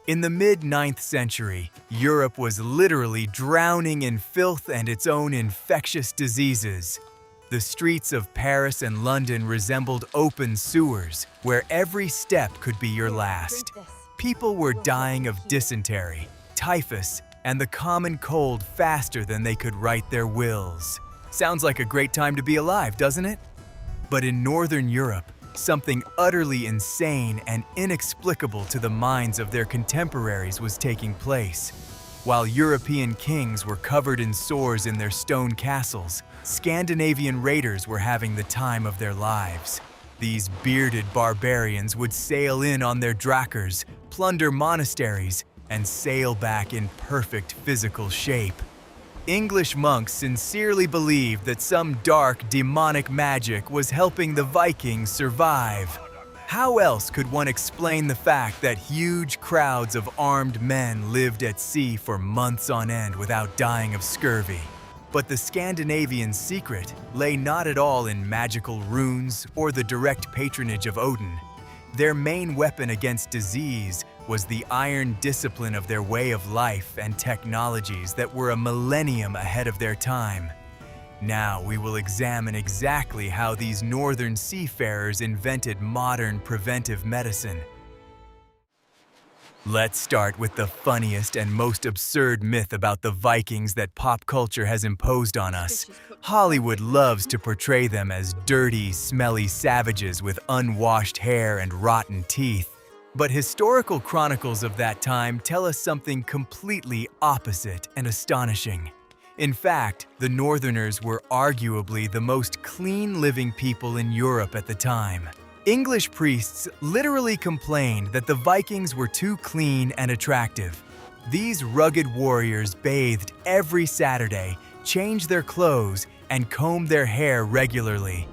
In the mid-9th century, Europe was literally drowning in filth and its own infectious diseases. The streets of Paris and London resembled open sewers, where every step could be your last. People were dying of dysentery, typhus, and the common cold faster than they could write their wills. Sounds like a great time to be alive, doesn't it? But in Northern Europe, something utterly insane and inexplicable to the minds of their contemporaries was taking place. While European kings were covered in sores in their stone castles, Scandinavian raiders were having the time of their lives. These bearded barbarians would sail in on their drakars, plunder monasteries, and sail back in perfect physical shape. English monks sincerely believed that some dark, demonic magic was helping the Vikings survive. How else could one explain the fact that huge crowds of armed men lived at sea for months on end without dying of scurvy? But the Scandinavian secret lay not at all in magical runes or the direct patronage of Odin. Their main weapon against disease was the iron discipline of their way of life and technologies that were a millennium ahead of their time. Now we will examine exactly how these northern seafarers invented modern preventive medicine. Let's start with the funniest and most absurd myth about the Vikings that pop culture has imposed on us. Hollywood loves to portray them as dirty, smelly savages with unwashed hair and rotten teeth. But historical chronicles of that time tell us something completely opposite and astonishing. In fact, the Northerners were arguably the most clean-living people in Europe at the time. English priests literally complained that the Vikings were too clean and attractive. These rugged warriors bathed every Saturday, changed their clothes, and combed their hair regularly.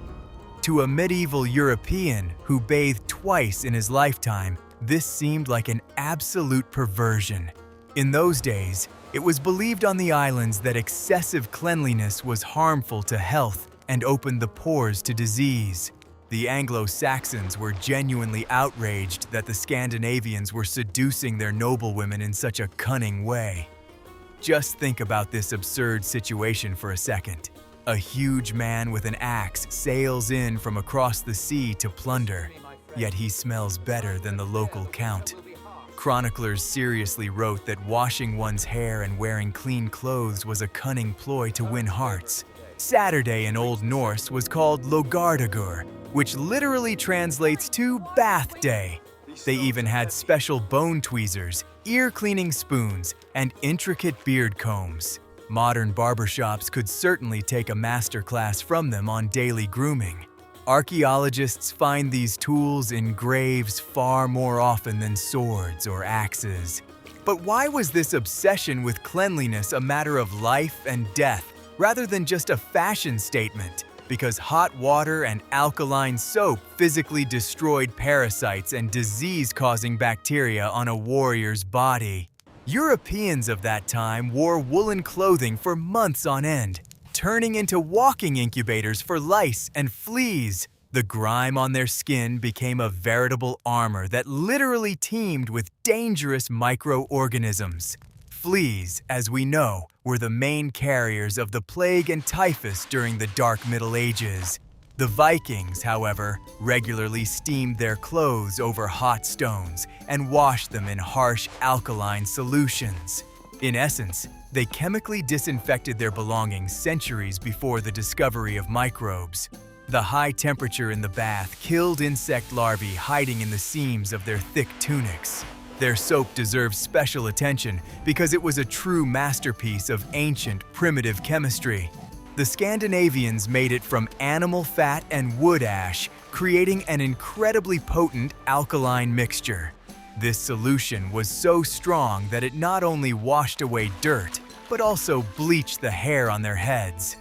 To a medieval European who bathed twice in his lifetime, this seemed like an absolute perversion. In those days, it was believed on the islands that excessive cleanliness was harmful to health and opened the pores to disease. The Anglo-Saxons were genuinely outraged that the Scandinavians were seducing their noblewomen in such a cunning way. Just think about this absurd situation for a second. A huge man with an axe sails in from across the sea to plunder, yet he smells better than the local count. Chroniclers seriously wrote that washing one's hair and wearing clean clothes was a cunning ploy to win hearts. Saturday in Old Norse was called Logardagur, which literally translates to bath day. They even had special bone tweezers, ear-cleaning spoons, and intricate beard combs. Modern barbershops could certainly take a masterclass from them on daily grooming. Archaeologists find these tools in graves far more often than swords or axes. But why was this obsession with cleanliness a matter of life and death, rather than just a fashion statement? Because hot water and alkaline soap physically destroyed parasites and disease-causing bacteria on a warrior's body. Europeans of that time wore woolen clothing for months on end, turning into walking incubators for lice and fleas. The grime on their skin became a veritable armor that literally teemed with dangerous microorganisms. Fleas, as we know, were the main carriers of the plague and typhus during the Dark Middle Ages. The Vikings, however, regularly steamed their clothes over hot stones and washed them in harsh alkaline solutions. In essence, they chemically disinfected their belongings centuries before the discovery of microbes. The high temperature in the bath killed insect larvae hiding in the seams of their thick tunics. Their soap deserves special attention because it was a true masterpiece of ancient, primitive chemistry. The Scandinavians made it from animal fat and wood ash, creating an incredibly potent alkaline mixture. This solution was so strong that it not only washed away dirt, but also bleached the hair on their heads.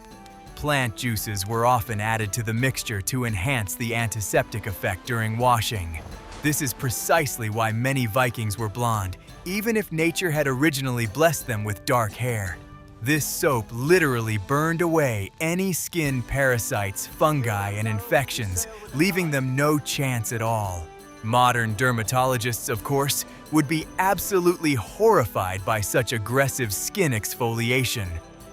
Plant juices were often added to the mixture to enhance the antiseptic effect during washing. This is precisely why many Vikings were blonde, even if nature had originally blessed them with dark hair. This soap literally burned away any skin parasites, fungi, and infections, leaving them no chance at all. Modern dermatologists, of course, would be absolutely horrified by such aggressive skin exfoliation.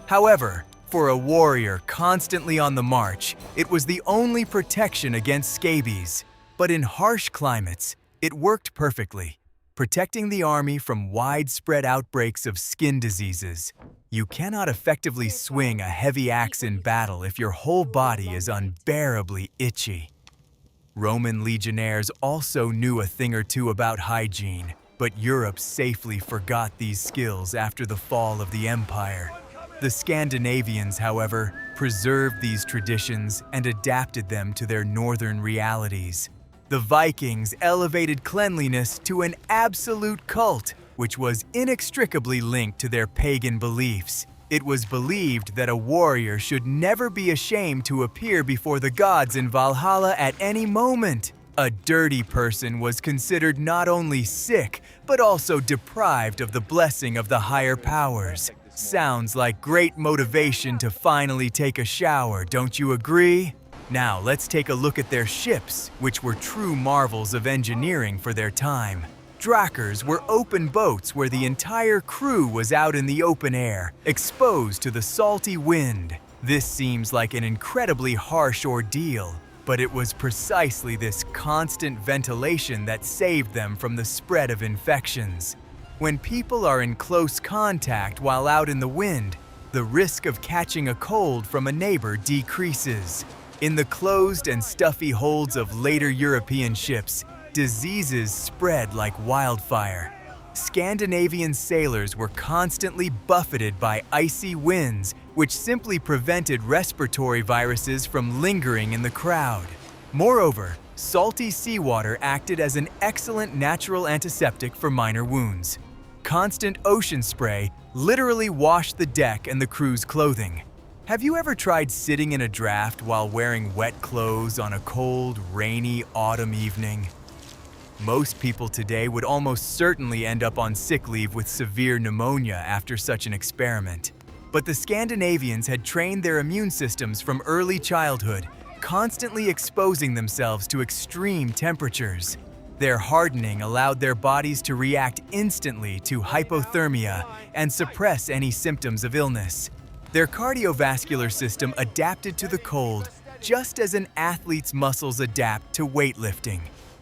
However, for a warrior constantly on the march, it was the only protection against scabies. But in harsh climates, it worked perfectly, protecting the army from widespread outbreaks of skin diseases. You cannot effectively swing a heavy axe in battle if your whole body is unbearably itchy. Roman legionnaires also knew a thing or two about hygiene, but Europe safely forgot these skills after the fall of the empire. The Scandinavians, however, preserved these traditions and adapted them to their northern realities. The Vikings elevated cleanliness to an absolute cult, which was inextricably linked to their pagan beliefs. It was believed that a warrior should never be ashamed to appear before the gods in Valhalla at any moment. A dirty person was considered not only sick, but also deprived of the blessing of the higher powers. Sounds like great motivation to finally take a shower, don't you agree? Now let's take a look at their ships, which were true marvels of engineering for their time. Drakers were open boats where the entire crew was out in the open air, exposed to the salty wind. This seems like an incredibly harsh ordeal, but it was precisely this constant ventilation that saved them from the spread of infections. When people are in close contact while out in the wind, the risk of catching a cold from a neighbor decreases. In the closed and stuffy holds of later European ships, diseases spread like wildfire. Scandinavian sailors were constantly buffeted by icy winds, which simply prevented respiratory viruses from lingering in the crowd. Moreover, salty seawater acted as an excellent natural antiseptic for minor wounds. Constant ocean spray literally washed the deck and the crew's clothing. Have you ever tried sitting in a draft while wearing wet clothes on a cold, rainy autumn evening? Most people today would almost certainly end up on sick leave with severe pneumonia after such an experiment. But the Scandinavians had trained their immune systems from early childhood, constantly exposing themselves to extreme temperatures. Their hardening allowed their bodies to react instantly to hypothermia and suppress any symptoms of illness. Their cardiovascular system adapted to the cold just as an athlete's muscles adapt to weightlifting.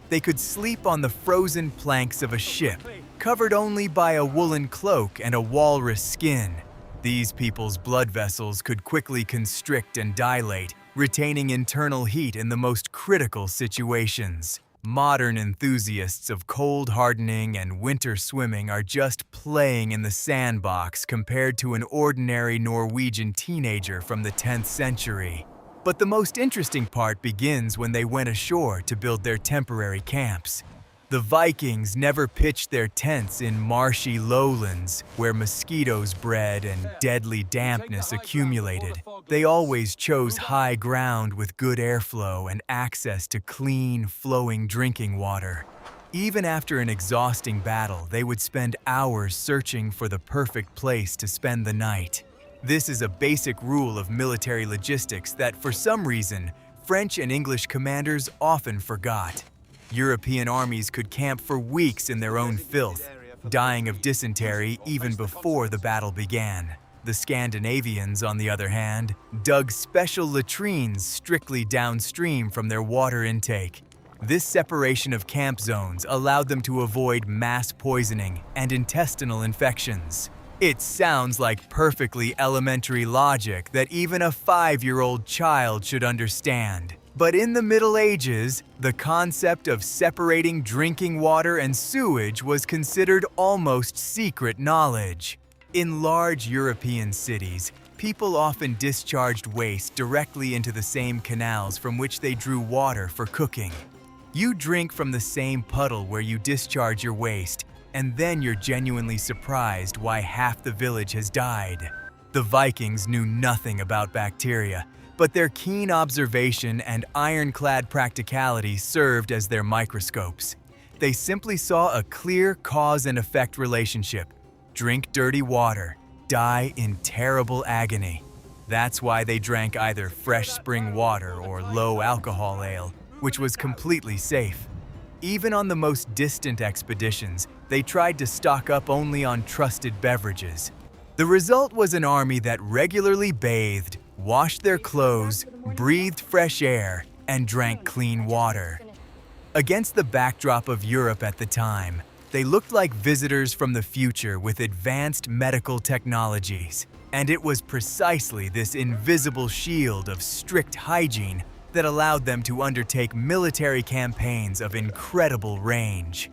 They could sleep on the frozen planks of a ship, covered only by a woolen cloak and a walrus skin. These people's blood vessels could quickly constrict and dilate, retaining internal heat in the most critical situations. Modern enthusiasts of cold hardening and winter swimming are just playing in the sandbox compared to an ordinary Norwegian teenager from the 10th century. But the most interesting part begins when they went ashore to build their temporary camps. The Vikings never pitched their tents in marshy lowlands where mosquitoes bred and deadly dampness accumulated. They always chose high ground with good airflow and access to clean, flowing drinking water. Even after an exhausting battle, they would spend hours searching for the perfect place to spend the night. This is a basic rule of military logistics that, for some reason, French and English commanders often forgot. European armies could camp for weeks in their own filth, dying of dysentery even before the battle began. The Scandinavians, on the other hand, dug special latrines strictly downstream from their water intake. This separation of camp zones allowed them to avoid mass poisoning and intestinal infections. It sounds like perfectly elementary logic that even a 5-year-old child should understand. But in the Middle Ages, the concept of separating drinking water and sewage was considered almost secret knowledge. In large European cities, people often discharged waste directly into the same canals from which they drew water for cooking. You drink from the same puddle where you discharge your waste, and then you're genuinely surprised why half the village has died. The Vikings knew nothing about bacteria, but their keen observation and ironclad practicality served as their microscopes. They simply saw a clear cause and effect relationship. Drink dirty water, die in terrible agony. That's why they drank either fresh spring water or low alcohol ale, which was completely safe. Even on the most distant expeditions, they tried to stock up only on trusted beverages. The result was an army that regularly bathed, washed their clothes, breathed fresh air, and drank clean water. Against the backdrop of Europe at the time, they looked like visitors from the future with advanced medical technologies. And it was precisely this invisible shield of strict hygiene that allowed them to undertake military campaigns of incredible range.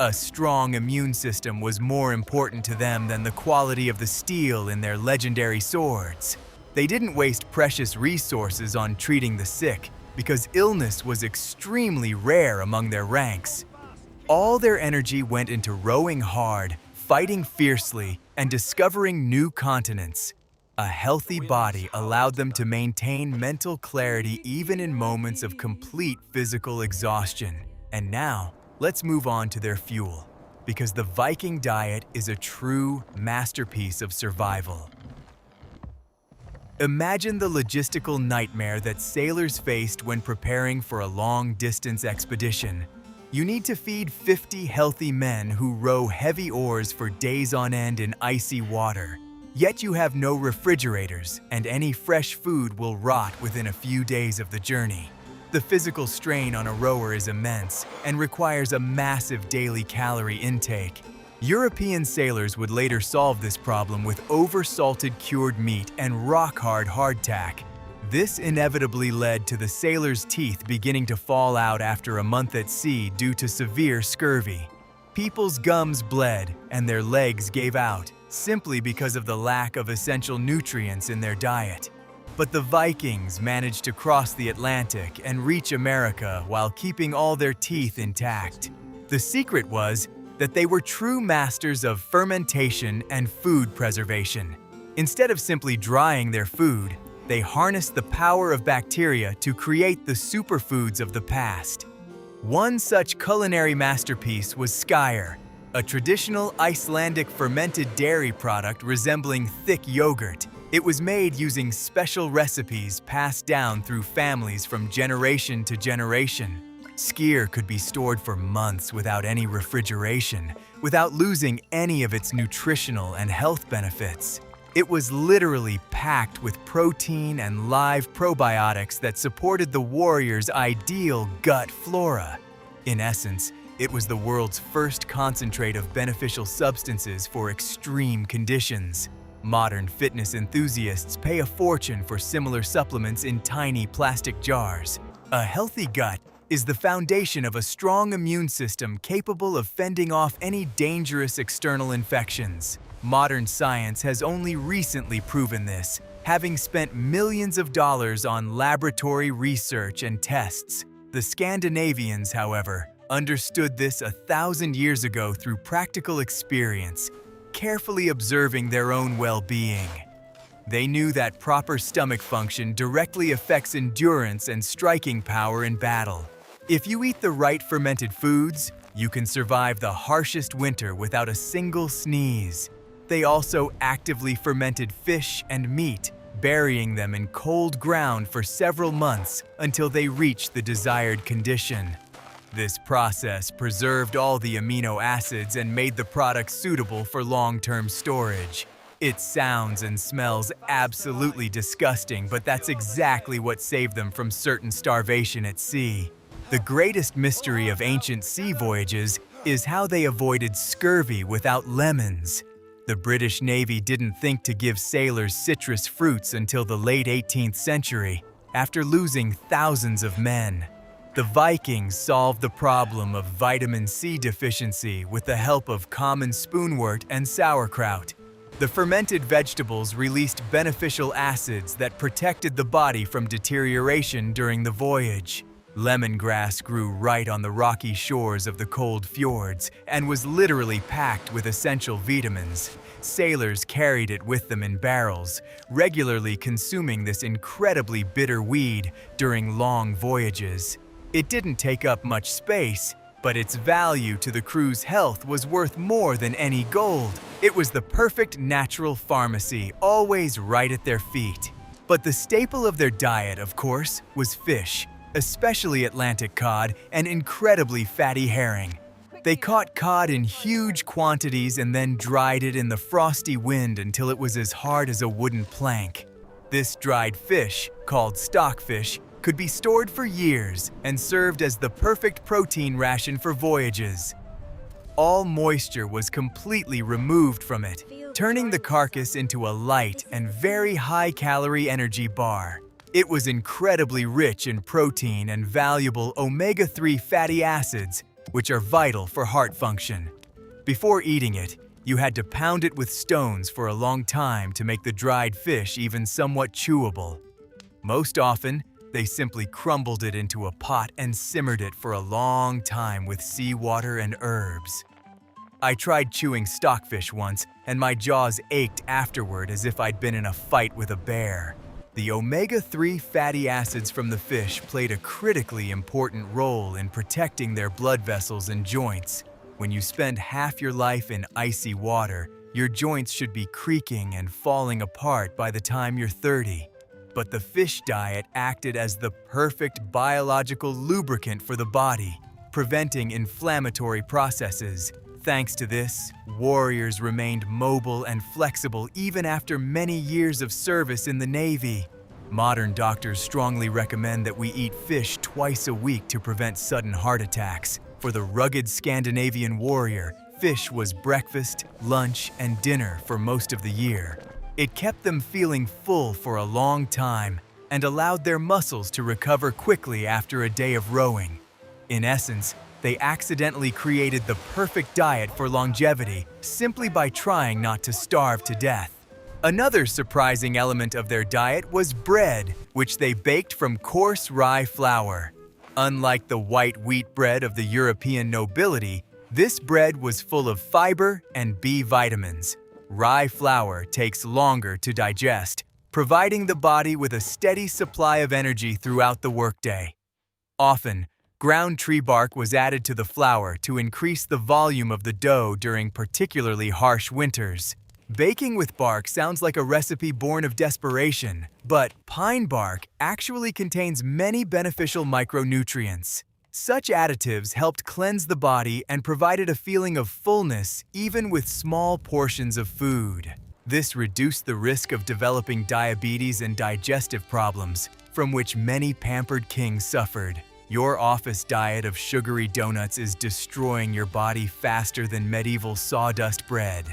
A strong immune system was more important to them than the quality of the steel in their legendary swords. They didn't waste precious resources on treating the sick because illness was extremely rare among their ranks. All their energy went into rowing hard, fighting fiercely, and discovering new continents. A healthy body allowed them to maintain mental clarity even in moments of complete physical exhaustion. And now, let's move on to their fuel, because the Viking diet is a true masterpiece of survival. Imagine the logistical nightmare that sailors faced when preparing for a long-distance expedition. You need to feed 50 healthy men who row heavy oars for days on end in icy water. Yet you have no refrigerators, and any fresh food will rot within a few days of the journey. The physical strain on a rower is immense and requires a massive daily calorie intake. European sailors would later solve this problem with over-salted cured meat and rock-hard hardtack. This inevitably led to the sailors' teeth beginning to fall out after a month at sea due to severe scurvy. People's gums bled and their legs gave out, simply because of the lack of essential nutrients in their diet. But the Vikings managed to cross the Atlantic and reach America while keeping all their teeth intact. The secret was that they were true masters of fermentation and food preservation. Instead of simply drying their food, they harnessed the power of bacteria to create the superfoods of the past. One such culinary masterpiece was skyr, a traditional Icelandic fermented dairy product resembling thick yogurt. It was made using special recipes passed down through families from generation to generation. Skyr could be stored for months without any refrigeration, without losing any of its nutritional and health benefits. It was literally packed with protein and live probiotics that supported the warrior's ideal gut flora. In essence, it was the world's first concentrate of beneficial substances for extreme conditions. Modern fitness enthusiasts pay a fortune for similar supplements in tiny plastic jars. A healthy gut is the foundation of a strong immune system capable of fending off any dangerous external infections. Modern science has only recently proven this, having spent millions of dollars on laboratory research and tests. The Scandinavians, however, understood this 1,000 years ago through practical experience, carefully observing their own well-being. They knew that proper stomach function directly affects endurance and striking power in battle. If you eat the right fermented foods, you can survive the harshest winter without a single sneeze. They also actively fermented fish and meat, burying them in cold ground for several months until they reached the desired condition. This process preserved all the amino acids and made the product suitable for long-term storage. It sounds and smells absolutely disgusting, but that's exactly what saved them from certain starvation at sea. The greatest mystery of ancient sea voyages is how they avoided scurvy without lemons. The British Navy didn't think to give sailors citrus fruits until the late 18th century, after losing thousands of men. The Vikings solved the problem of vitamin C deficiency with the help of common spoonwort and sauerkraut. The fermented vegetables released beneficial acids that protected the body from deterioration during the voyage. Lemongrass grew right on the rocky shores of the cold fjords and was literally packed with essential vitamins. Sailors carried it with them in barrels, regularly consuming this incredibly bitter weed during long voyages. It didn't take up much space, but its value to the crew's health was worth more than any gold. It was the perfect natural pharmacy, always right at their feet. But the staple of their diet, of course, was fish. especially Atlantic cod and incredibly fatty herring. They caught cod in huge quantities and then dried it in the frosty wind until it was as hard as a wooden plank. This dried fish, called stockfish, could be stored for years and served as the perfect protein ration for voyages. All moisture was completely removed from it, turning the carcass into a light and very high-calorie energy bar. It was incredibly rich in protein and valuable omega-3 fatty acids, which are vital for heart function. Before eating it, you had to pound it with stones for a long time to make the dried fish even somewhat chewable. Most often, they simply crumbled it into a pot and simmered it for a long time with seawater and herbs. I tried chewing stockfish once, and my jaws ached afterward as if I'd been in a fight with a bear. The omega-3 fatty acids from the fish played a critically important role in protecting their blood vessels and joints. When you spend half your life in icy water, your joints should be creaking and falling apart by the time you're 30. But the fish diet acted as the perfect biological lubricant for the body, preventing inflammatory processes. Thanks to this, warriors remained mobile and flexible even after many years of service in the Navy. Modern doctors strongly recommend that we eat fish twice a week to prevent sudden heart attacks. For the rugged Scandinavian warrior, fish was breakfast, lunch, and dinner for most of the year. It kept them feeling full for a long time and allowed their muscles to recover quickly after a day of rowing. In essence, they accidentally created the perfect diet for longevity simply by trying not to starve to death. Another surprising element of their diet was bread, which they baked from coarse rye flour. Unlike the white wheat bread of the European nobility, this bread was full of fiber and B vitamins. Rye flour takes longer to digest, providing the body with a steady supply of energy throughout the workday. Often, ground tree bark was added to the flour to increase the volume of the dough during particularly harsh winters. Baking with bark sounds like a recipe born of desperation, but pine bark actually contains many beneficial micronutrients. Such additives helped cleanse the body and provided a feeling of fullness even with small portions of food. This reduced the risk of developing diabetes and digestive problems, from which many pampered kings suffered. Your office diet of sugary donuts is destroying your body faster than medieval sawdust bread.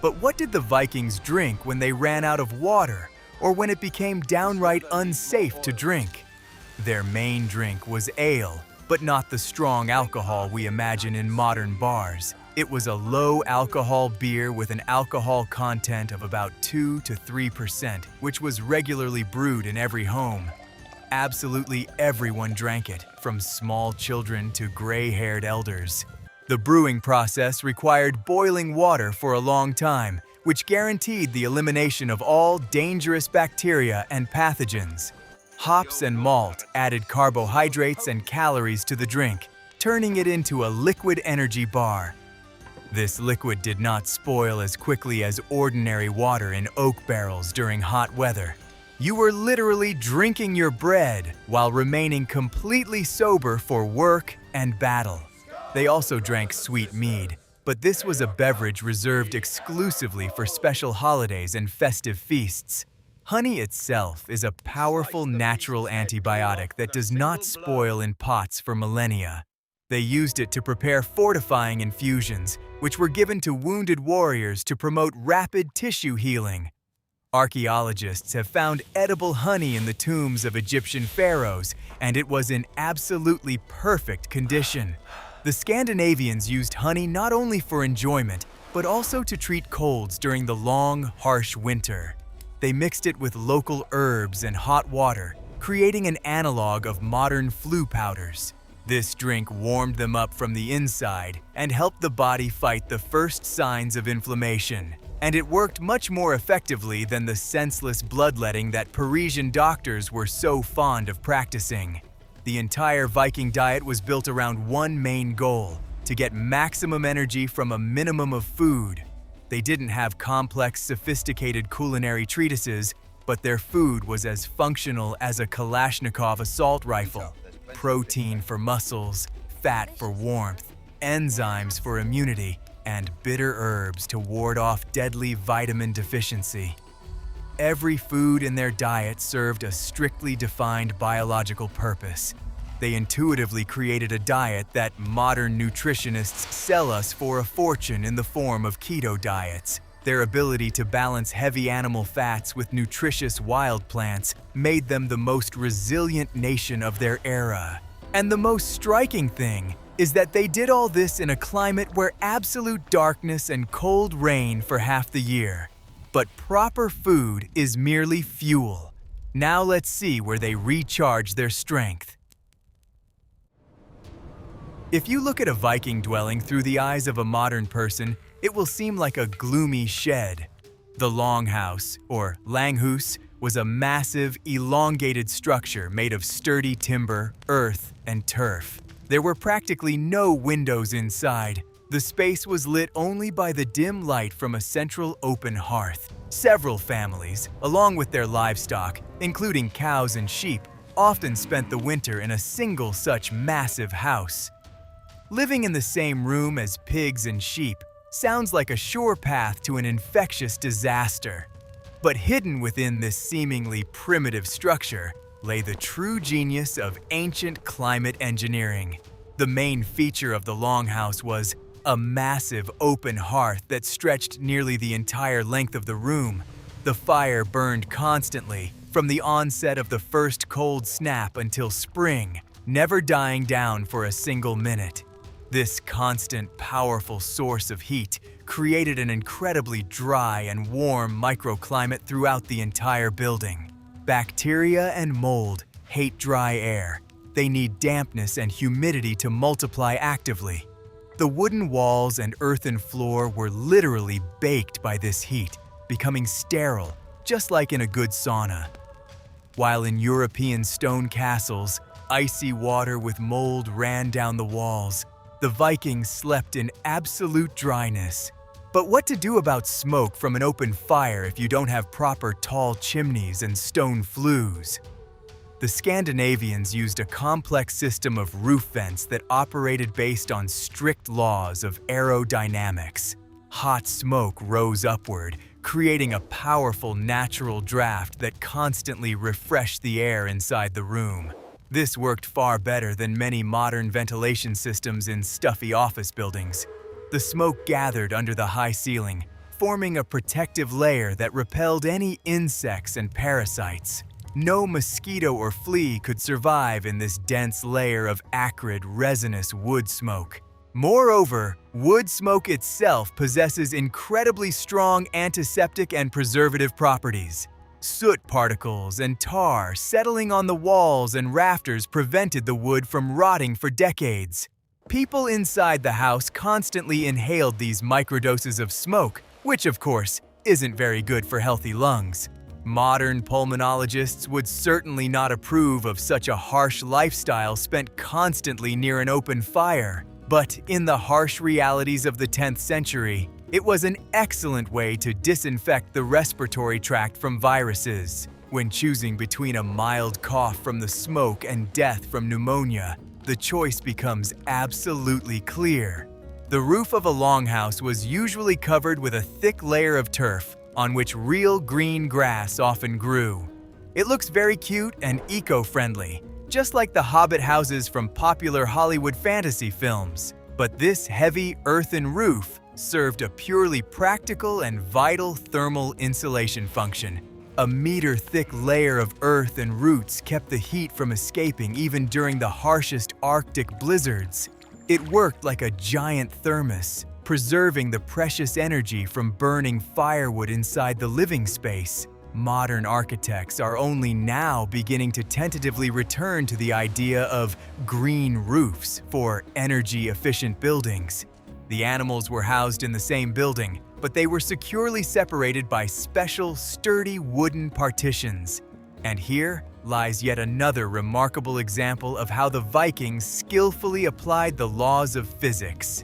But what did the Vikings drink when they ran out of water, or when it became downright unsafe to drink? Their main drink was ale, but not the strong alcohol we imagine in modern bars. It was a low-alcohol beer with an alcohol content of about 2 to 3%, which was regularly brewed in every home. Absolutely everyone drank it, from small children to gray-haired elders. The brewing process required boiling water for a long time, which guaranteed the elimination of all dangerous bacteria and pathogens. Hops and malt added carbohydrates and calories to the drink, turning it into a liquid energy bar. This liquid did not spoil as quickly as ordinary water in oak barrels during hot weather. You were literally drinking your bread while remaining completely sober for work and battle. They also drank sweet mead, but this was a beverage reserved exclusively for special holidays and festive feasts. Honey itself is a powerful natural antibiotic that does not spoil in pots for millennia. They used it to prepare fortifying infusions, which were given to wounded warriors to promote rapid tissue healing. Archaeologists have found edible honey in the tombs of Egyptian pharaohs, and it was in absolutely perfect condition. The Scandinavians used honey not only for enjoyment, but also to treat colds during the long, harsh winter. They mixed it with local herbs and hot water, creating an analog of modern flu powders. This drink warmed them up from the inside and helped the body fight the first signs of inflammation. And it worked much more effectively than the senseless bloodletting that Parisian doctors were so fond of practicing. The entire Viking diet was built around one main goal: to get maximum energy from a minimum of food. They didn't have complex, sophisticated culinary treatises, but their food was as functional as a Kalashnikov assault rifle. protein for muscles, fat for warmth, enzymes for immunity, and bitter herbs to ward off deadly vitamin deficiency. Every food in their diet served a strictly defined biological purpose. They intuitively created a diet that modern nutritionists sell us for a fortune in the form of keto diets. Their ability to balance heavy animal fats with nutritious wild plants made them the most resilient nation of their era. And the most striking thing is that they did all this in a climate where absolute darkness and cold reign for half the year. But proper food is merely fuel. Now let's see where they recharge their strength. If you look at a Viking dwelling through the eyes of a modern person, it will seem like a gloomy shed. The longhouse, or langhus, was a massive, elongated structure made of sturdy timber, earth, and turf. There were practically no windows inside. The space was lit only by the dim light from a central open hearth. Several families, along with their livestock, including cows and sheep, often spent the winter in a single such massive house. Living in the same room as pigs and sheep sounds like a sure path to an infectious disaster. But hidden within this seemingly primitive structure lay the true genius of ancient climate engineering. The main feature of the longhouse was a massive open hearth that stretched nearly the entire length of the room. The fire burned constantly, from the onset of the first cold snap until spring, never dying down for a single minute. This constant, powerful source of heat created an incredibly dry and warm microclimate throughout the entire building. Bacteria and mold hate dry air. They need dampness and humidity to multiply actively. The wooden walls and earthen floor were literally baked by this heat, becoming sterile, just like in a good sauna. While in European stone castles, icy water with mold ran down the walls, the Vikings slept in absolute dryness. But what to do about smoke from an open fire if you don't have proper tall chimneys and stone flues? The Scandinavians used a complex system of roof vents that operated based on strict laws of aerodynamics. Hot smoke rose upward, creating a powerful natural draft that constantly refreshed the air inside the room. This worked far better than many modern ventilation systems in stuffy office buildings. The smoke gathered under the high ceiling, forming a protective layer that repelled any insects and parasites. No mosquito or flea could survive in this dense layer of acrid, resinous wood smoke. Moreover, wood smoke itself possesses incredibly strong antiseptic and preservative properties. Soot particles and tar settling on the walls and rafters prevented the wood from rotting for decades. People inside the house constantly inhaled these microdoses of smoke, which of course isn't very good for healthy lungs. Modern pulmonologists would certainly not approve of such a harsh lifestyle spent constantly near an open fire. But in the harsh realities of the 10th century, it was an excellent way to disinfect the respiratory tract from viruses. When choosing between a mild cough from the smoke and death from pneumonia, the choice becomes absolutely clear. The roof of a longhouse was usually covered with a thick layer of turf, on which real green grass often grew. It looks very cute and eco-friendly, just like the hobbit houses from popular Hollywood fantasy films. But this heavy earthen roof served a purely practical and vital thermal insulation function. A meter-thick layer of earth and roots kept the heat from escaping even during the harshest Arctic blizzards. It worked like a giant thermos, preserving the precious energy from burning firewood inside the living space. Modern architects are only now beginning to tentatively return to the idea of green roofs for energy-efficient buildings. The animals were housed in the same building, but they were securely separated by special, sturdy wooden partitions. And here lies yet another remarkable example of how the Vikings skillfully applied the laws of physics.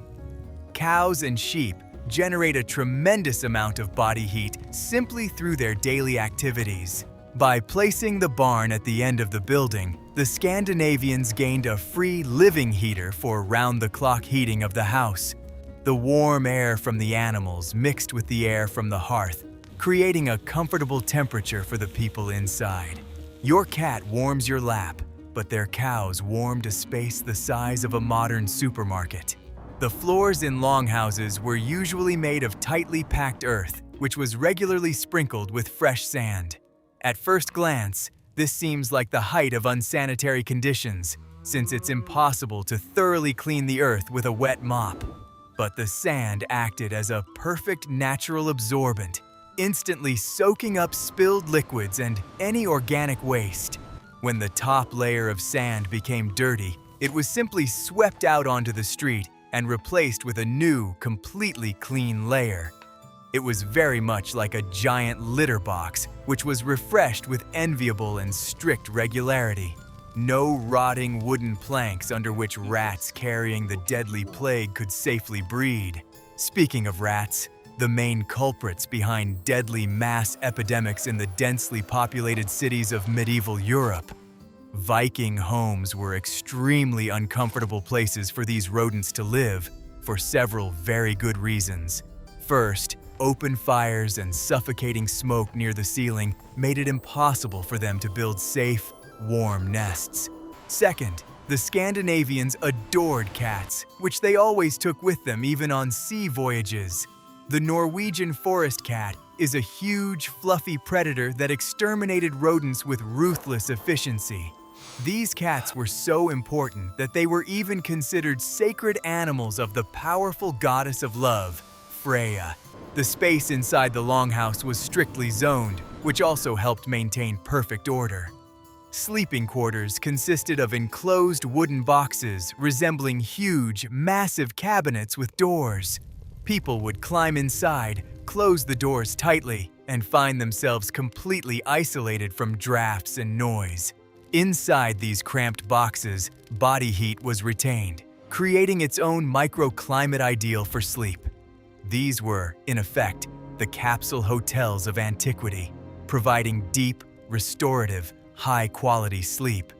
Cows and sheep generate a tremendous amount of body heat simply through their daily activities. By placing the barn at the end of the building, the Scandinavians gained a free living heater for round-the-clock heating of the house. The warm air from the animals mixed with the air from the hearth, creating a comfortable temperature for the people inside. Your cat warms your lap, but their cows warmed a space the size of a modern supermarket. The floors in longhouses were usually made of tightly packed earth, which was regularly sprinkled with fresh sand. At first glance, this seems like the height of unsanitary conditions, since it's impossible to thoroughly clean the earth with a wet mop. But the sand acted as a perfect natural absorbent, instantly soaking up spilled liquids and any organic waste. When the top layer of sand became dirty, it was simply swept out onto the street and replaced with a new, completely clean layer. It was very much like a giant litter box, which was refreshed with enviable and strict regularity. No rotting wooden planks under which rats carrying the deadly plague could safely breed. Speaking of rats, the main culprits behind deadly mass epidemics in the densely populated cities of medieval Europe. Viking homes were extremely uncomfortable places for these rodents to live, for several very good reasons. First, open fires and suffocating smoke near the ceiling made it impossible for them to build safe, warm nests. Second, the Scandinavians adored cats, which they always took with them even on sea voyages. The Norwegian forest cat is a huge, fluffy predator that exterminated rodents with ruthless efficiency. These cats were so important that they were even considered sacred animals of the powerful goddess of love, Freya. The space inside the longhouse was strictly zoned, which also helped maintain perfect order. Sleeping quarters consisted of enclosed wooden boxes resembling huge, massive cabinets with doors. People would climb inside, close the doors tightly, and find themselves completely isolated from drafts and noise. Inside these cramped boxes, body heat was retained, creating its own microclimate ideal for sleep. These were, in effect, the capsule hotels of antiquity, providing deep, restorative, high-quality sleep.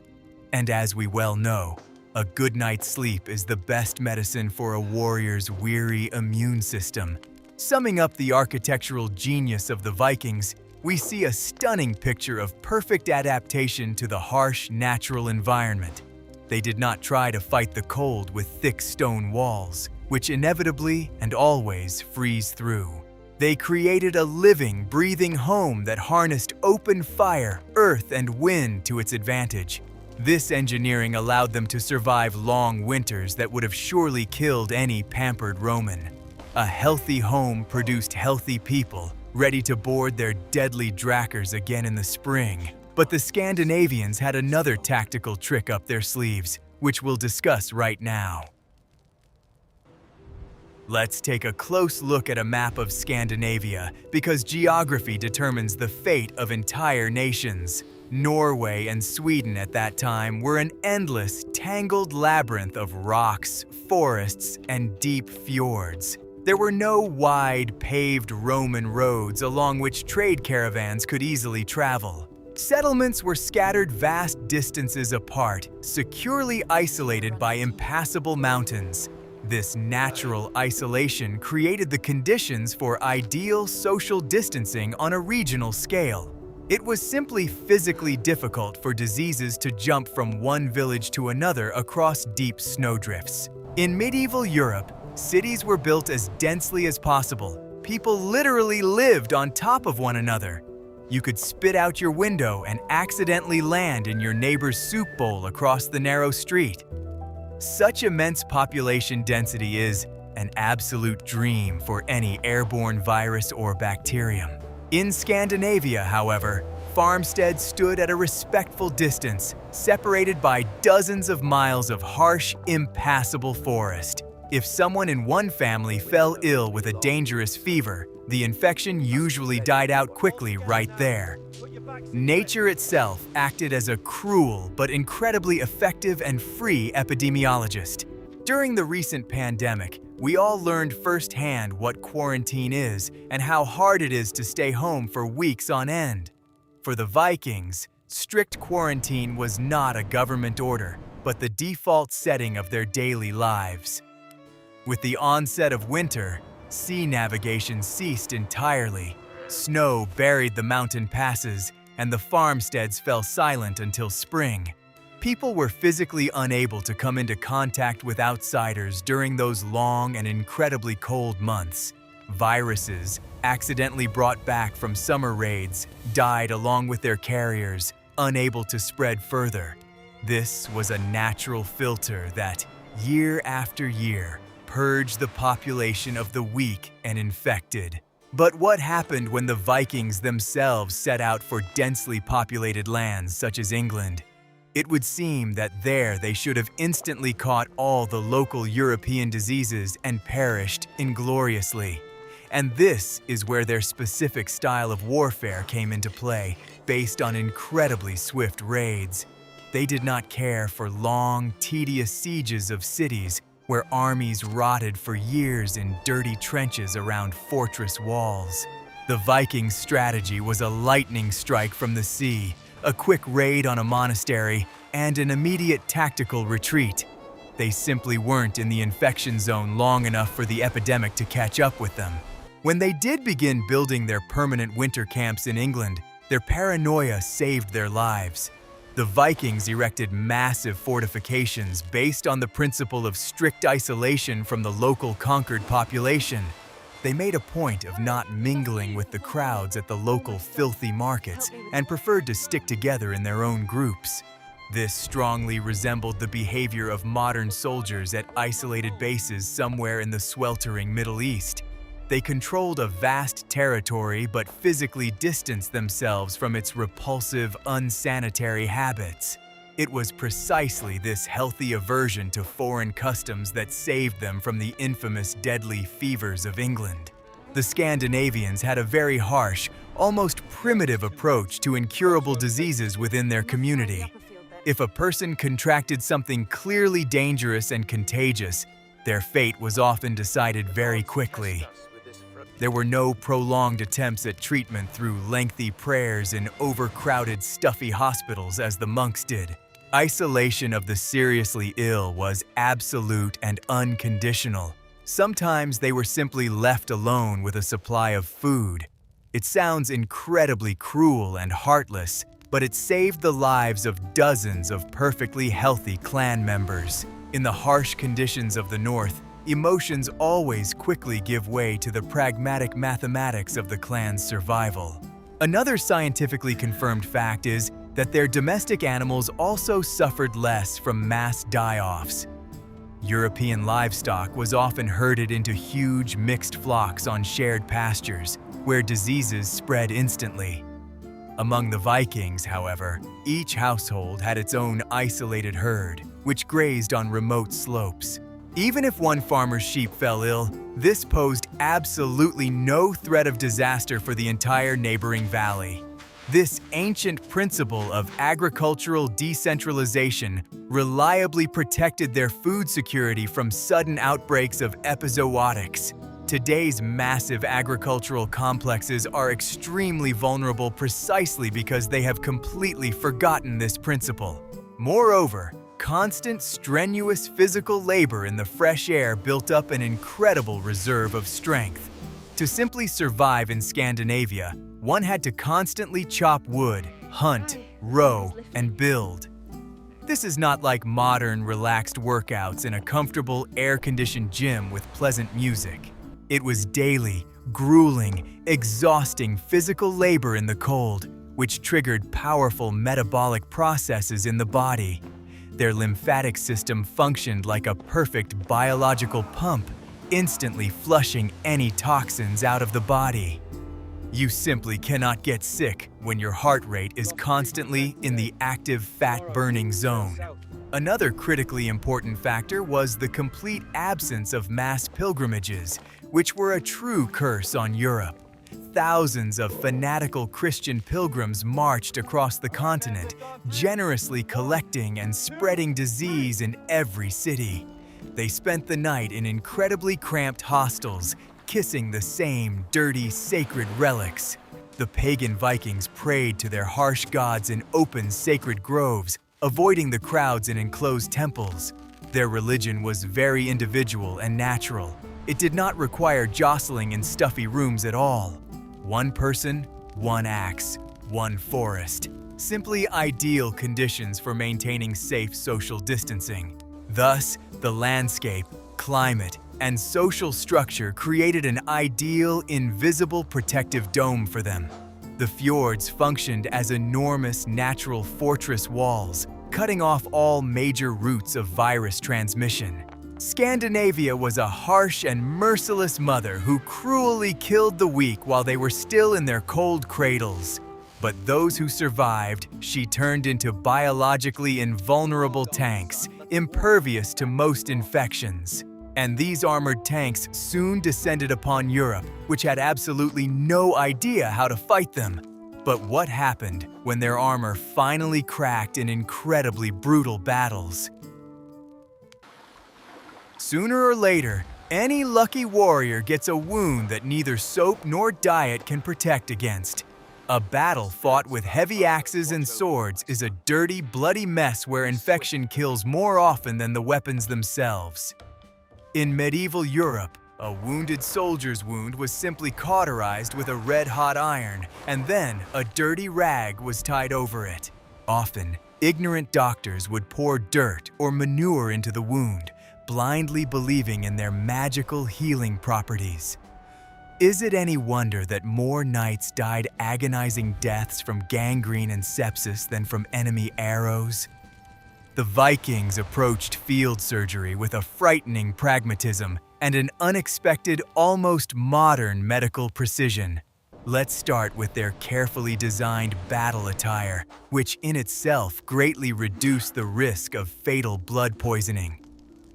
And as we well know, a good night's sleep is the best medicine for a warrior's weary immune system. Summing up the architectural genius of the Vikings, we see a stunning picture of perfect adaptation to the harsh, natural environment. They did not try to fight the cold with thick stone walls, which inevitably and always freeze through. They created a living, breathing home that harnessed open fire, earth, and wind to its advantage. This engineering allowed them to survive long winters that would have surely killed any pampered Roman. A healthy home produced healthy people, ready to board their deadly drakkars again in the spring. But the Scandinavians had another tactical trick up their sleeves, which we'll discuss right now. Let's take a close look at a map of Scandinavia, because geography determines the fate of entire nations. Norway and Sweden at that time were an endless, tangled labyrinth of rocks, forests, and deep fjords. There were no wide, paved Roman roads along which trade caravans could easily travel. Settlements were scattered vast distances apart, securely isolated by impassable mountains. This natural isolation created the conditions for ideal social distancing on a regional scale. It was simply physically difficult for diseases to jump from one village to another across deep snowdrifts. In medieval Europe, cities were built as densely as possible. People literally lived on top of one another. You could spit out your window and accidentally land in your neighbor's soup bowl across the narrow street. Such immense population density is an absolute dream for any airborne virus or bacterium. In Scandinavia, however, farmsteads stood at a respectful distance, separated by dozens of miles of harsh, impassable forest. If someone in one family fell ill with a dangerous fever, the infection usually died out quickly right there. Nature itself acted as a cruel but incredibly effective and free epidemiologist. During the recent pandemic, we all learned firsthand what quarantine is and how hard it is to stay home for weeks on end. For the Vikings, Strict quarantine was not a government order, but the default setting of their daily lives. With the onset of winter, sea navigation ceased entirely. Snow buried the mountain passes, and the farmsteads fell silent until spring. People were physically unable to come into contact with outsiders during those long and incredibly cold months. Viruses, accidentally brought back from summer raids, died along with their carriers, unable to spread further. This was a natural filter that, year after year, purged the population of the weak and infected. But what happened when the Vikings themselves set out for densely populated lands such as England? It would seem that there they should have instantly caught all the local European diseases and perished ingloriously. And this is where their specific style of warfare came into play, based on incredibly swift raids. They did not care for long, tedious sieges of cities where armies rotted for years in dirty trenches around fortress walls. The Viking strategy was a lightning strike from the sea, a quick raid on a monastery, and an immediate tactical retreat. They simply weren't in the infection zone long enough for the epidemic to catch up with them. When they did begin building their permanent winter camps in England, their paranoia saved their lives. The Vikings erected massive fortifications based on the principle of strict isolation from the local conquered population. They made a point of not mingling with the crowds at the local filthy markets and preferred to stick together in their own groups. This strongly resembled the behavior of modern soldiers at isolated bases somewhere in the sweltering Middle East. They controlled a vast territory but physically distanced themselves from its repulsive, unsanitary habits. It was precisely this healthy aversion to foreign customs that saved them from the infamous deadly fevers of England. The Scandinavians had a very harsh, almost primitive approach to incurable diseases within their community. If a person contracted something clearly dangerous and contagious, their fate was often decided very quickly. There were no prolonged attempts at treatment through lengthy prayers in overcrowded, stuffy hospitals as the monks did. Isolation of the seriously ill was absolute and unconditional. Sometimes they were simply left alone with a supply of food. It sounds incredibly cruel and heartless, but it saved the lives of dozens of perfectly healthy clan members. In the harsh conditions of the North, emotions always quickly give way to the pragmatic mathematics of the clan's survival. Another scientifically confirmed fact is that their domestic animals also suffered less from mass die-offs. European livestock was often herded into huge mixed flocks on shared pastures, where diseases spread instantly. Among the Vikings, however, each household had its own isolated herd, which grazed on remote slopes. Even if one farmer's sheep fell ill, this posed absolutely no threat of disaster for the entire neighboring valley. This ancient principle of agricultural decentralization reliably protected their food security from sudden outbreaks of epizootics. Today's massive agricultural complexes are extremely vulnerable precisely because they have completely forgotten this principle. Moreover, constant, strenuous physical labor in the fresh air built up an incredible reserve of strength. To simply survive in Scandinavia, one had to constantly chop wood, hunt, row, and build. This is not like modern, relaxed workouts in a comfortable, air-conditioned gym with pleasant music. It was daily, grueling, exhausting physical labor in the cold, which triggered powerful metabolic processes in the body. Their lymphatic system functioned like a perfect biological pump, instantly flushing any toxins out of the body. You simply cannot get sick when your heart rate is constantly in the active fat-burning zone. Another critically important factor was the complete absence of mass pilgrimages, which were a true curse on Europe. Thousands of fanatical Christian pilgrims marched across the continent, generously collecting and spreading disease in every city. They spent the night in incredibly cramped hostels, kissing the same dirty, sacred relics. The pagan Vikings prayed to their harsh gods in open sacred groves, avoiding the crowds in enclosed temples. Their religion was very individual and natural. It did not require jostling in stuffy rooms at all. One person, one axe, one forest. Simply ideal conditions for maintaining safe social distancing. Thus, the landscape, climate, and social structure created an ideal, invisible protective dome for them. The fjords functioned as enormous natural fortress walls, cutting off all major routes of virus transmission. Scandinavia was a harsh and merciless mother who cruelly killed the weak while they were still in their cold cradles. But those who survived, she turned into biologically invulnerable tanks, impervious to most infections. And these armored tanks soon descended upon Europe, which had absolutely no idea how to fight them. But what happened when their armor finally cracked in incredibly brutal battles? Sooner or later, any lucky warrior gets a wound that neither soap nor diet can protect against. A battle fought with heavy axes and swords is a dirty, bloody mess where infection kills more often than the weapons themselves. In medieval Europe, a wounded soldier's wound was simply cauterized with a red-hot iron, and then a dirty rag was tied over it. Often, ignorant doctors would pour dirt or manure into the wound, blindly believing in their magical healing properties. Is it any wonder that more knights died agonizing deaths from gangrene and sepsis than from enemy arrows? The Vikings approached field surgery with a frightening pragmatism and an unexpected, almost modern medical precision. Let's start with their carefully designed battle attire, which in itself greatly reduced the risk of fatal blood poisoning.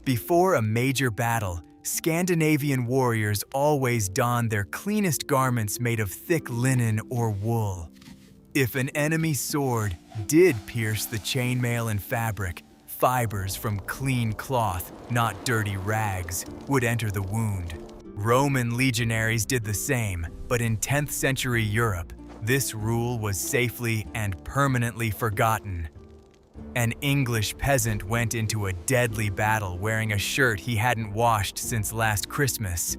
Before a major battle, Scandinavian warriors always donned their cleanest garments made of thick linen or wool. If an enemy sword did pierce the chainmail and fabric, fibers from clean cloth, not dirty rags, would enter the wound. Roman legionaries did the same, but in 10th century Europe, this rule was safely and permanently forgotten. An English peasant went into a deadly battle wearing a shirt he hadn't washed since last Christmas.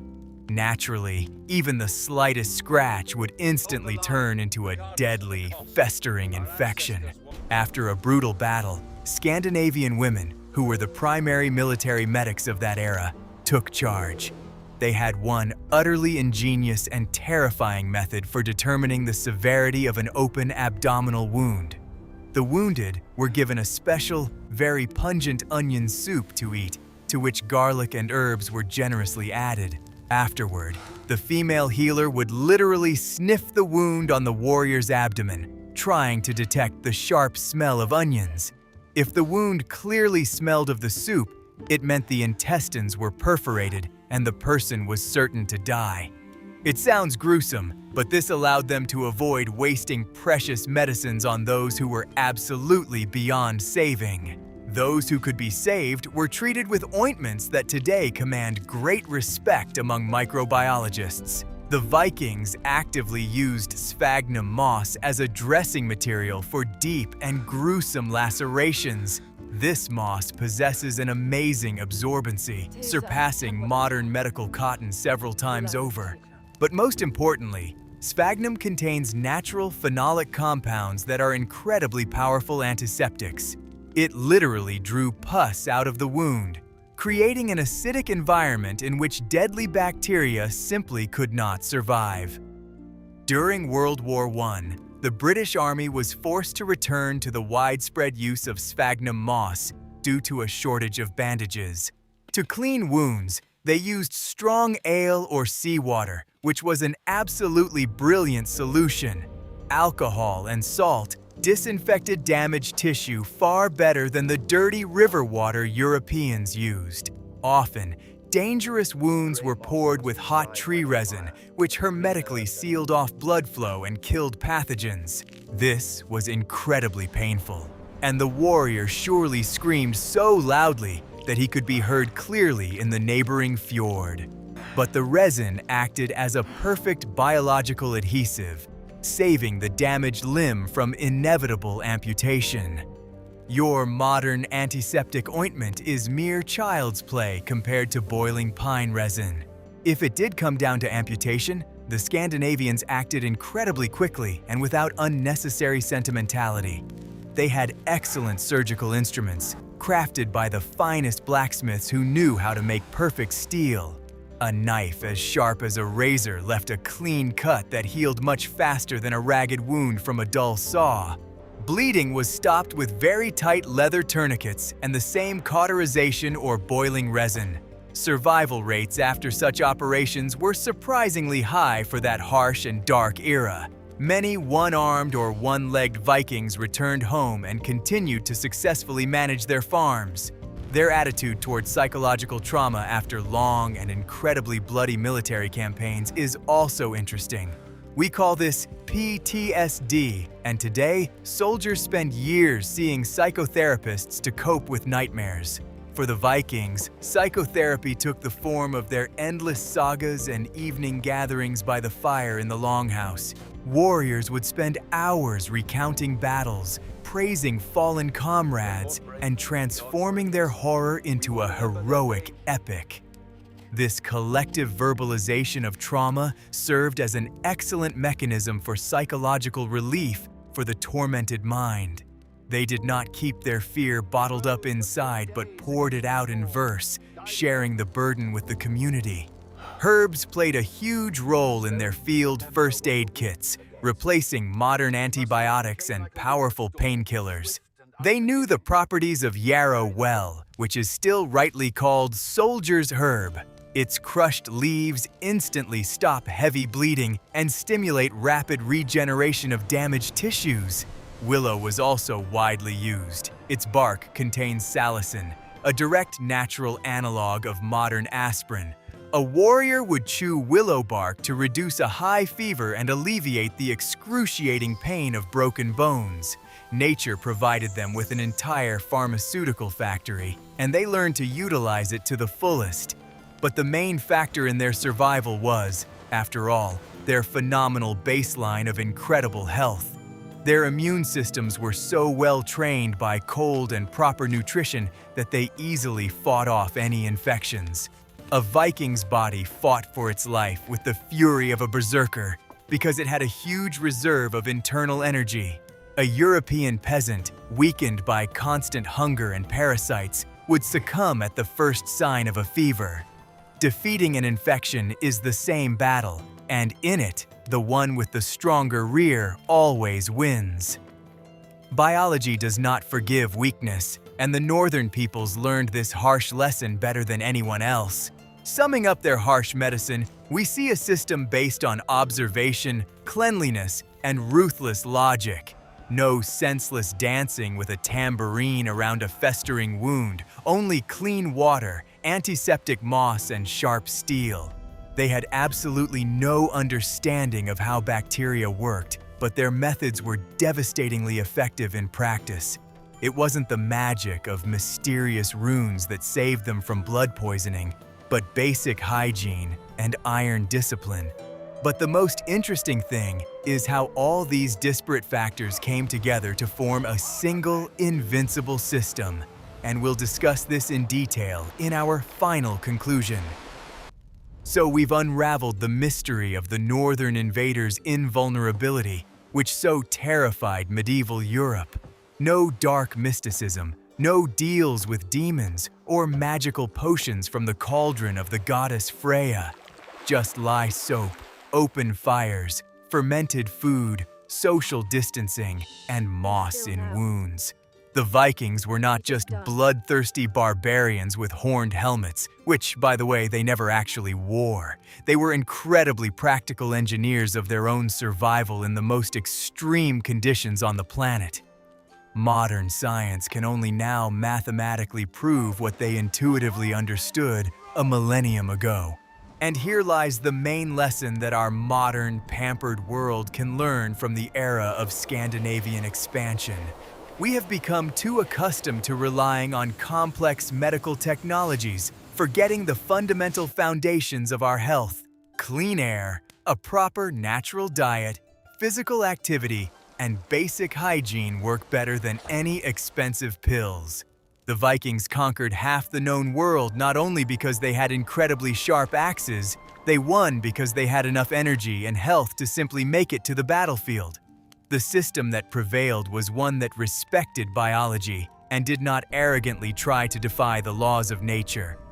Naturally, even the slightest scratch would instantly turn into a deadly, festering infection. After a brutal battle, Scandinavian women, who were the primary military medics of that era, took charge. They had one utterly ingenious and terrifying method for determining the severity of an open abdominal wound. The wounded were given a special, very pungent onion soup to eat, to which garlic and herbs were generously added. Afterward, the female healer would literally sniff the wound on the warrior's abdomen, trying to detect the sharp smell of onions. If the wound clearly smelled of the soup, it meant the intestines were perforated and the person was certain to die. It sounds gruesome, but this allowed them to avoid wasting precious medicines on those who were absolutely beyond saving. Those who could be saved were treated with ointments that today command great respect among microbiologists. The Vikings actively used sphagnum moss as a dressing material for deep and gruesome lacerations. This moss possesses an amazing absorbency, surpassing modern medical cotton several times over. But most importantly, sphagnum contains natural phenolic compounds that are incredibly powerful antiseptics. It literally drew pus out of the wound, creating an acidic environment in which deadly bacteria simply could not survive. During World War I, the British Army was forced to return to the widespread use of sphagnum moss due to a shortage of bandages. To clean wounds, they used strong ale or seawater, which was an absolutely brilliant solution. Alcohol and salt disinfected damaged tissue far better than the dirty river water Europeans used. Often, dangerous wounds were poured with hot tree resin, which hermetically sealed off blood flow and killed pathogens. This was incredibly painful, and the warrior surely screamed so loudly that he could be heard clearly in the neighboring fjord. But the resin acted as a perfect biological adhesive. saving the damaged limb from inevitable amputation. Your modern antiseptic ointment is mere child's play compared to boiling pine resin. If it did come down to amputation, the Scandinavians acted incredibly quickly and without unnecessary sentimentality. They had excellent surgical instruments, crafted by the finest blacksmiths who knew how to make perfect steel. A knife as sharp as a razor left a clean cut that healed much faster than a ragged wound from a dull saw. Bleeding was stopped with very tight leather tourniquets and the same cauterization or boiling resin. Survival rates after such operations were surprisingly high for that harsh and dark era. Many one-armed or one-legged Vikings returned home and continued to successfully manage their farms. Their attitude towards psychological trauma after long and incredibly bloody military campaigns is also interesting. We call this PTSD, and today, soldiers spend years seeing psychotherapists to cope with nightmares. For the Vikings, psychotherapy took the form of their endless sagas and evening gatherings by the fire in the longhouse. Warriors would spend hours recounting battles, praising fallen comrades, and transforming their horror into a heroic epic. This collective verbalization of trauma served as an excellent mechanism for psychological relief for the tormented mind. They did not keep their fear bottled up inside but poured it out in verse, sharing the burden with the community. Herbs played a huge role in their field first aid kits, replacing modern antibiotics and powerful painkillers. They knew the properties of yarrow well, which is still rightly called soldier's herb. Its crushed leaves instantly stop heavy bleeding and stimulate rapid regeneration of damaged tissues. Willow was also widely used. Its bark contains salicin, a direct natural analog of modern aspirin. A warrior would chew willow bark to reduce a high fever and alleviate the excruciating pain of broken bones. Nature provided them with an entire pharmaceutical factory, and they learned to utilize it to the fullest. But the main factor in their survival was, after all, their phenomenal baseline of incredible health. Their immune systems were so well trained by cold and proper nutrition that they easily fought off any infections. A Viking's body fought for its life with the fury of a berserker because it had a huge reserve of internal energy. A European peasant, weakened by constant hunger and parasites, would succumb at the first sign of a fever. Defeating an infection is the same battle, and in it, the one with the stronger rear always wins. Biology does not forgive weakness, and the northern peoples learned this harsh lesson better than anyone else. Summing up their harsh medicine, we see a system based on observation, cleanliness, and ruthless logic. No senseless dancing with a tambourine around a festering wound, only clean water, antiseptic moss, and sharp steel. They had absolutely no understanding of how bacteria worked, but their methods were devastatingly effective in practice. It wasn't the magic of mysterious runes that saved them from blood poisoning, but basic hygiene and iron discipline. But the most interesting thing is how all these disparate factors came together to form a single, invincible system. And we'll discuss this in detail in our final conclusion. So we've unraveled the mystery of the northern invaders' invulnerability, which so terrified medieval Europe. No dark mysticism, no deals with demons or magical potions from the cauldron of the goddess Freya. Just lye soap, open fires, fermented food, social distancing, and moss in wounds. The Vikings were not just bloodthirsty barbarians with horned helmets, which, by the way, they never actually wore. They were incredibly practical engineers of their own survival in the most extreme conditions on the planet. Modern science can only now mathematically prove what they intuitively understood a millennium ago. And here lies the main lesson that our modern, pampered world can learn from the era of Scandinavian expansion. We have become too accustomed to relying on complex medical technologies, forgetting the fundamental foundations of our health: clean air, a proper natural diet, physical activity and basic hygiene work better than any expensive pills. The Vikings conquered half the known world not only because they had incredibly sharp axes, they won because they had enough energy and health to simply make it to the battlefield. The system that prevailed was one that respected biology and did not arrogantly try to defy the laws of nature.